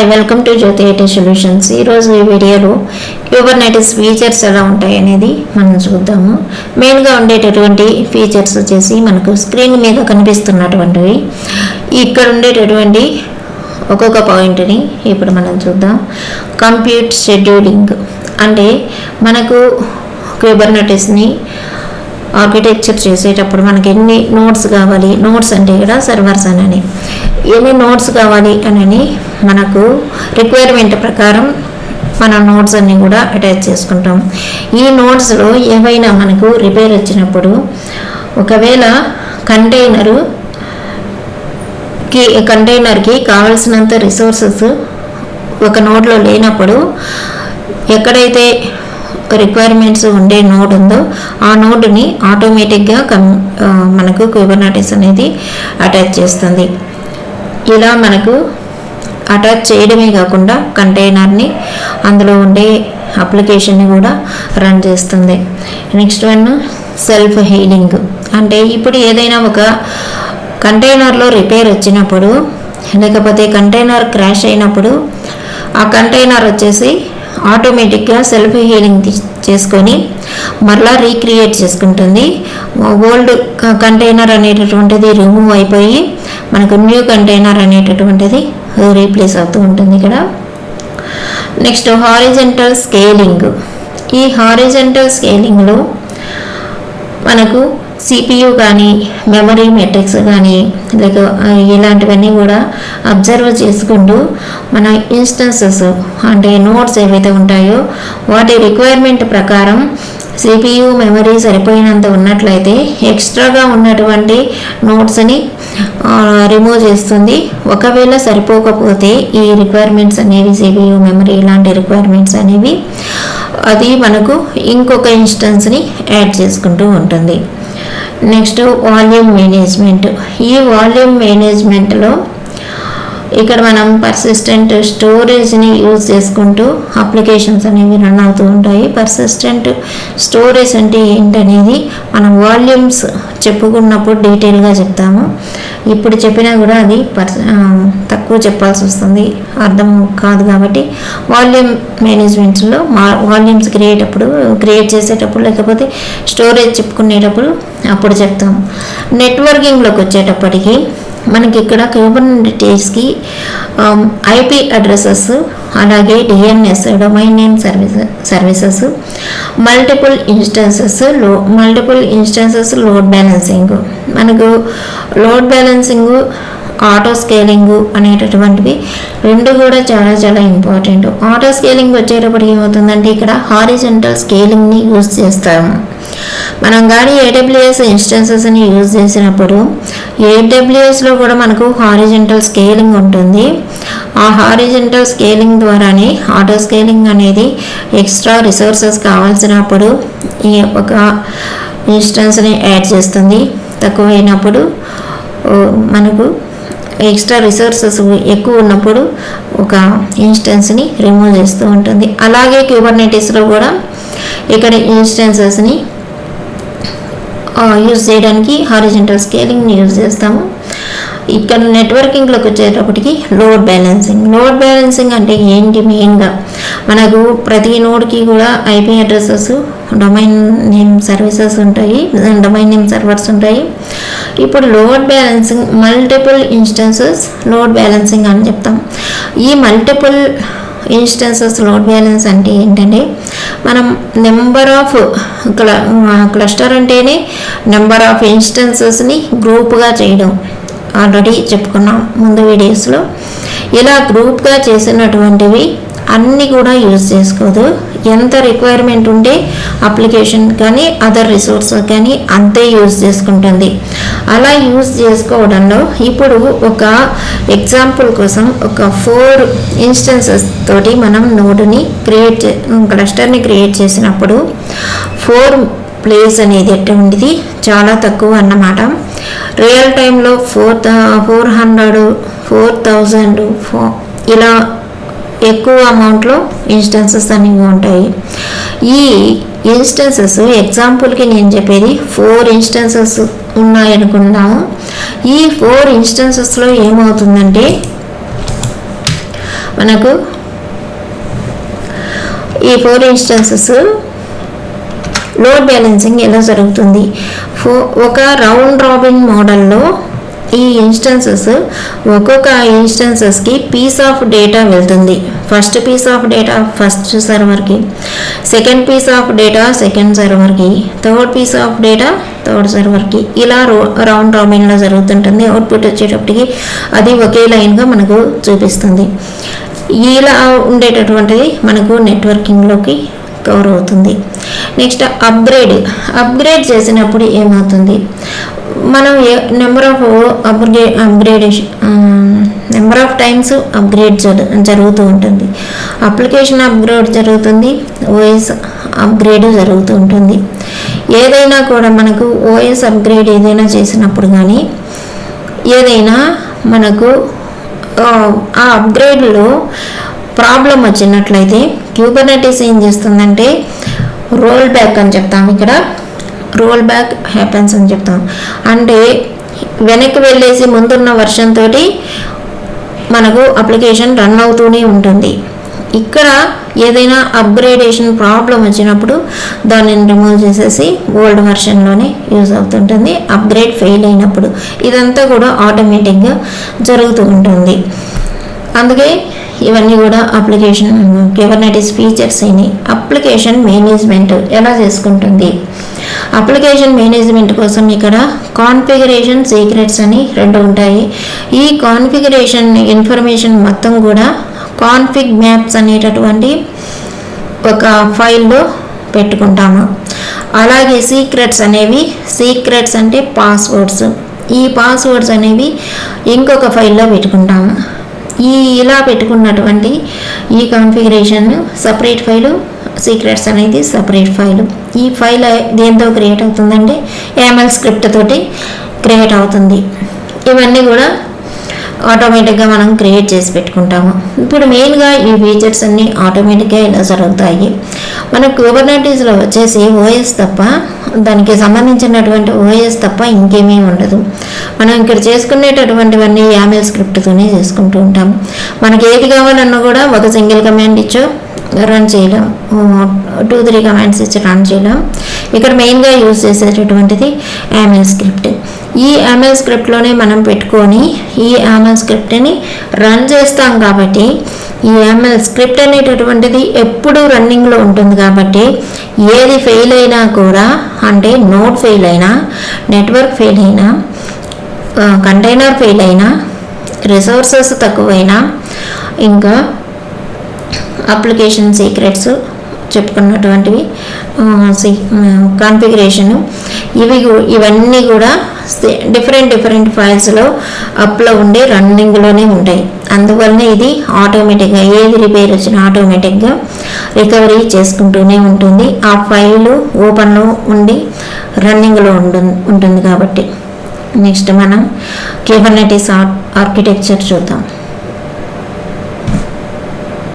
Welcome to Jyothi IT solutions. ఈరోజు ఈ వీడియోలో క్యూబర్నెటిస్ ఫీచర్స్ ఎలా ఉంటాయి అనేది మనం చూద్దాము. మెయిన్గా ఉండేటటువంటి ఫీచర్స్ వచ్చేసి మనకు స్క్రీన్ మీద కనిపిస్తున్నటువంటివి. ఇక్కడ ఉండేటటువంటి ఒక్కొక్క పాయింట్ని ఇప్పుడు మనం చూద్దాం. కంప్యూట్ షెడ్యూలింగ్ అంటే మనకు క్యూబర్నెటిస్ని ఆర్కిటెక్చర్ చేసేటప్పుడు మనకి ఎన్ని నోడ్స్ కావాలి, నోడ్స్ అంటే ఇక్కడ సర్వర్స్ అని ఎన్ని నోడ్స్ కావాలి అని మనకు రిక్వైర్మెంట్ ప్రకారం మన నోడ్స్ అన్నీ కూడా అటాచ్ చేసుకుంటాం. ఈ నోడ్స్లో ఏవైనా మనకు రిపేర్ వచ్చినప్పుడు ఒకవేళ కంటైనర్కి కావాల్సినంత రిసోర్సెస్ ఒక నోడ్లో లేనప్పుడు ఎక్కడైతే రిక్వైర్మెంట్స్ ఉండే నోడ్ ఉందో ఆ నోడ్ని ఆటోమేటిక్గా మనకు క్యూబర్నెటిస్ అనేది అటాచ్ చేస్తుంది. ఇలా మనకు అటాచ్ చేయడమే కాకుండా కంటైనర్ని అందులో ఉండే అప్లికేషన్ని కూడా రన్ చేస్తుంది. నెక్స్ట్ వన్ సెల్ఫ్ హీలింగ్ అంటే ఇప్పుడు ఏదైనా ఒక కంటైనర్లో రిపేర్ వచ్చినప్పుడు లేకపోతే కంటైనర్ క్రాష్ అయినప్పుడు ఆ కంటైనర్ వచ్చేసి ఆటోమేటిక్గా సెల్ఫ్ హీలింగ్ చేసుకొని మరలా రీక్రియేట్ చేసుకుంటుంది. ఓల్డ్ కంటైనర్ అనేటటువంటిది రిమూవ్ అయిపోయి మనకు న్యూ కంటైనర్ అనేటటువంటిది రీప్లేస్ అవుతూ ఉంటుంది ఇక్కడ. Next horizontal scaling. ఈ హారిజంటల్ స్కేలింగ్లో మనకు సిపియు కానీ మెమరీ మెట్రిక్స్ కానీ లేక ఇలాంటివన్నీ కూడా అబ్జర్వ్ చేసుకుంటూ మన ఇన్స్టెన్సెస్ అంటే నోట్స్ ఏవైతే ఉంటాయో వాటి రిక్వైర్మెంట్ ప్రకారం సిపియు మెమరీ సరిపోయినంత ఉన్నట్లయితే ఎక్స్ట్రాగా ఉన్నటువంటి నోట్స్ని రిమూవ్ చేస్తుంది. ఒకవేళ సరిపోకపోతే ఈ రిక్వైర్మెంట్స్ అనేవి సిపియు మెమరీ ఇలాంటి రిక్వైర్మెంట్స్ అనేవి అది మనకు ఇంకొక ఇన్స్టెన్స్ని యాడ్ చేసుకుంటూ ఉంటుంది. Next volume management. ఈ వాల్యూమ్ మేనేజ్మెంట్లో ఇక్కడ మనం పర్సిస్టెంట్ స్టోరేజ్ని యూజ్ చేసుకుంటూ అప్లికేషన్స్ అనేవి రన్ అవుతూ ఉంటాయి. పర్సిస్టెంట్ స్టోరేజ్ అంటే ఏంటనేది మనం వాల్యూమ్స్ చెప్పుకున్నప్పుడు డీటెయిల్గా చెప్తాము. ఇప్పుడు చెప్పినా కూడా అది తక్కువ చెప్పాల్సి వస్తుంది, అర్థం కాదు. కాబట్టి వాల్యూమ్ మేనేజ్మెంట్స్లో వాల్యూమ్స్ క్రియేట్ చేసేటప్పుడు లేకపోతే స్టోరేజ్ చెప్పుకునేటప్పుడు అప్పుడు చెప్తాం. నెట్వర్కింగ్లోకి వచ్చేటప్పటికి మనకి ఇక్కడ క్యూబర్నెటిస్కి ఐపీ అడ్రసెస్ అలాగే DNS domain name services multiple instances load balancing. మనకు లోడ్ బ్యాలెన్సింగ్ ఆటో స్కేలింగ్ అనేటటువంటివి రెండు కూడా చాలా చాలా ఇంపార్టెంట్. ఆటో స్కేలింగ్ వచ్చేటప్పటికి ఏమవుతుందంటే ఇక్కడ హారిజంటల్ స్కేలింగ్ని యూజ్ చేస్తాము. మనం కానీ ఏడబ్ల్యూఎస్ ఇన్స్టెన్సెస్ని యూజ్ చేసినప్పుడు ఏడబ్ల్యూఎస్లో కూడా మనకు హారిజంటల్ స్కేలింగ్ ఉంటుంది. ఆ హారిజంటల్ స్కేలింగ్ ద్వారానే ఆటో స్కేలింగ్ అనేది ఎక్స్ట్రా రిసోర్సెస్ కావాల్సినప్పుడు ఈ ఒక ఇన్స్టెన్స్ని యాడ్ చేస్తుంది. తక్కువైనప్పుడు మనకు ఎక్స్ట్రా రిసోర్సెస్ ఎక్కువ ఉన్నప్పుడు ఒక ఇన్స్టెన్స్ని రిమూవ్ చేస్తూ ఉంటుంది. అలాగే క్యూబర్నెటిస్లో కూడా ఇక్కడ ఇన్స్టెన్సెస్ని యూజ్ చేయడానికి హారిజంటల్ స్కేలింగ్ని యూజ్ చేస్తాము. ఇక్కడ నెట్వర్కింగ్లోకి వచ్చేటప్పటికి లోడ్ బ్యాలెన్సింగ్ అంటే ఏంటి? మెయిన్గా మనకు ప్రతి నోడ్కి కూడా IP addresses domain name services ఉంటాయి, డొమైన్ నేమ్ సర్వర్స్ ఉంటాయి. ఇప్పుడు load balancing multiple instances load balancing అని చెప్తాం. ఈ మల్టిపుల్ ఇన్స్టెన్సెస్ లోడ్ బ్యాలెన్స్ అంటే ఏంటంటే మనం నెంబర్ ఆఫ్ క్లస్టర్ అంటేనే నెంబర్ ఆఫ్ ఇన్స్టెన్సెస్ని గ్రూప్గా చేయడం. ఆల్రెడీ చెప్పుకున్నాం ముందు వీడియోస్లో. ఇలా గ్రూప్గా చేసినటువంటివి అన్నీ కూడా యూజ్ చేసుకోదు. ఎంత రిక్వైర్మెంట్ ఉంటే అప్లికేషన్ కానీ అదర్ రిసోర్స్ కానీ అంతే యూజ్ చేసుకుంటుంది. అలా యూజ్ చేసుకోవడంలో ఇప్పుడు ఒక ఎగ్జాంపుల్ కోసం ఒక 4 ఇన్స్టెన్సెస్ తోటి మనం నోడ్ని క్లస్టర్ని క్రియేట్ చేసినప్పుడు 4 ప్లేస్ అనేది ఎటువంటిది చాలా తక్కువ అన్నమాట. రియల్ టైంలో 400 4000 ఇలా ఎక్కువ అమౌంట్లో ఇన్స్టెన్సెస్ అనేవి ఉంటాయి. ఈ ఇన్స్టెన్సెస్ ఎగ్జాంపుల్కి నేను చెప్పేది 4 ఇన్స్టెన్సెస్ ఉన్నాయనుకున్నాము. ఈ 4 ఇన్స్టెన్సెస్లో ఏమవుతుందంటే మనకు ఈ 4 ఇన్స్టెన్సెస్ లోడ్ బ్యాలెన్సింగ్ ఎలా జరుగుతుంది. ఒక రౌండ్ రాబిన్ మోడల్లో ఈ ఇన్స్టెన్సెస్ ఒక్కొక్క ఇన్స్టెన్సెస్కి పీస్ ఆఫ్ డేటా వెళ్తుంది. First piece of data first సర్వర్కి, second piece of data second సర్వర్కి, third piece of data third సర్వర్కి, ఇలా రౌండ్ రాబిన్లో జరుగుతుంటుంది. అవుట్పుట్ వచ్చేటప్పటికి అది ఒకే లైన్గా మనకు చూపిస్తుంది. ఇలా ఉండేటటువంటిది మనకు నెట్వర్కింగ్లోకి కవర్ అవుతుంది. నెక్స్ట్ అప్గ్రేడ్ చేసినప్పుడు ఏమవుతుంది, మనం నెంబర్ ఆఫ్ టైమ్స్ అప్గ్రేడ్ జరుగుతూ ఉంటుంది. అప్లికేషన్ అప్గ్రేడ్ జరుగుతుంది, ఓఎస్ అప్గ్రేడ్ జరుగుతూ ఉంటుంది. ఏదైనా కూడా మనకు ఓఎస్ అప్గ్రేడ్ ఏదైనా చేసినప్పుడు కానీ ఏదైనా మనకు ఆ అప్గ్రేడ్లో ప్రాబ్లం వచ్చినట్లయితే క్యూబర్నెటిస్ ఏం చేస్తుందంటే రోల్ బ్యాక్ అని చెప్తాం. ఇక్కడ రోల్ బ్యాక్ హ్యాపెన్స్ అని చెప్తాం. అంటే వెనక్కి వెళ్ళేసి ముందున్న వర్షన్ తోటి మనకు అప్లికేషన్ రన్ అవుతూనే ఉంటుంది. ఇక్కడ ఏదైనా అప్గ్రేడేషన్ ప్రాబ్లం వచ్చినప్పుడు దానిని రిమూవ్ చేసేసి ఓల్డ్ వర్షన్లోనే యూజ్ అవుతుంటుంది. అప్గ్రేడ్ ఫెయిల్ అయినప్పుడు ఇదంతా కూడా ఆటోమేటిక్గా జరుగుతూ ఉంటుంది. అందుకే ఇవన్నీ కూడా అప్లికేషన్ క్యూబర్నెటిస్ ఫీచర్స్ అయినాయి. అప్లికేషన్ మేనేజ్మెంట్ ఎలా చేసుకుంటుంది. అప్లికేషన్ మేనేజ్మెంట్ కోసం ఇక్కడ కాన్ఫిగరేషన్ సీక్రెట్స్ అని 2 ఉంటాయి. ఈ కాన్ఫిగరేషన్ ఇన్ఫర్మేషన్ మొత్తం కూడా కాన్ఫిగ్ మ్యాప్స్ అనేటటువంటి ఒక ఫైల్లో పెట్టుకుంటాము. అలాగే సీక్రెట్స్ అంటే పాస్వర్డ్స్, ఈ పాస్వర్డ్స్ అనేవి ఇంకొక ఫైల్లో పెట్టుకుంటాము. ఇలా పెట్టుకున్నటువంటి ఈ కాన్ఫిగరేషన్ సపరేట్ ఫైలు, సీక్రెట్స్ అనేది సపరేట్ ఫైలు. ఈ ఫైల్ దేంతో క్రియేట్ అవుతుందంటే YAML స్క్రిప్ట్ తోటి క్రియేట్ అవుతుంది. ఇవన్నీ కూడా ఆటోమేటిక్గా మనం క్రియేట్ చేసి పెట్టుకుంటాము. ఇప్పుడు మెయిన్గా ఈ ఫీచర్స్ అన్నీ ఆటోమేటిక్గా ఇలా జరుగుతాయి. మన కుబర్నెటిస్లో వచ్చేసి ఓఎస్ తప్ప, దానికి సంబంధించినటువంటి ఓఎస్ తప్ప ఇంకేమీ ఉండదు. మనం ఇక్కడ చేసుకునేటటువంటివన్నీ YAML స్క్రిప్ట్తోనే చేసుకుంటూ ఉంటాం. మనకి ఏది కావాలన్నా కూడా ఒక సింగిల్ కమాండ్ ఇచ్చో రన్ చేయలేం, 2-3 కమాండ్స్ ఇచ్చి రన్ చేయలేం. ఇక్కడ మెయిన్గా యూజ్ చేసేటటువంటిది YAML స్క్రిప్ట్. ఈ YAML స్క్రిప్ట్లోనే మనం పెట్టుకొని ఈ YAML స్క్రిప్ట్ని రన్ చేస్తాం. కాబట్టి ఈ YAML స్క్రిప్ట్ అనేటటువంటిది ఎప్పుడు రన్నింగ్లో ఉంటుంది. కాబట్టి ఏది ఫెయిల్ అయినా కూడా, అంటే నోడ్ ఫెయిల్ అయినా, నెట్వర్క్ ఫెయిల్ అయినా, కంటైనర్ ఫెయిల్ అయినా, రిసోర్సెస్ తక్కువైనా, ఇంకా అప్లికేషన్ సీక్రెట్స్ చెప్పుకున్నటువంటివి, కాన్ఫిగరేషను, ఇవన్నీ కూడా డిఫరెంట్ ఫైల్స్లో అప్లో ఉండే రన్నింగ్లోనే ఉంటాయి. అందువలన ఇది ఆటోమేటిక్గా ఏది రిపేర్ వచ్చినా ఆటోమేటిక్గా రికవరీ చేసుకుంటూనే ఉంటుంది. ఆ ఫైలు ఓపెన్లో ఉండి రన్నింగ్లో ఉంటుంది కాబట్టి. నెక్స్ట్ మనం కుబర్నెటిస్ ఆర్కిటెక్చర్ చూద్దాం.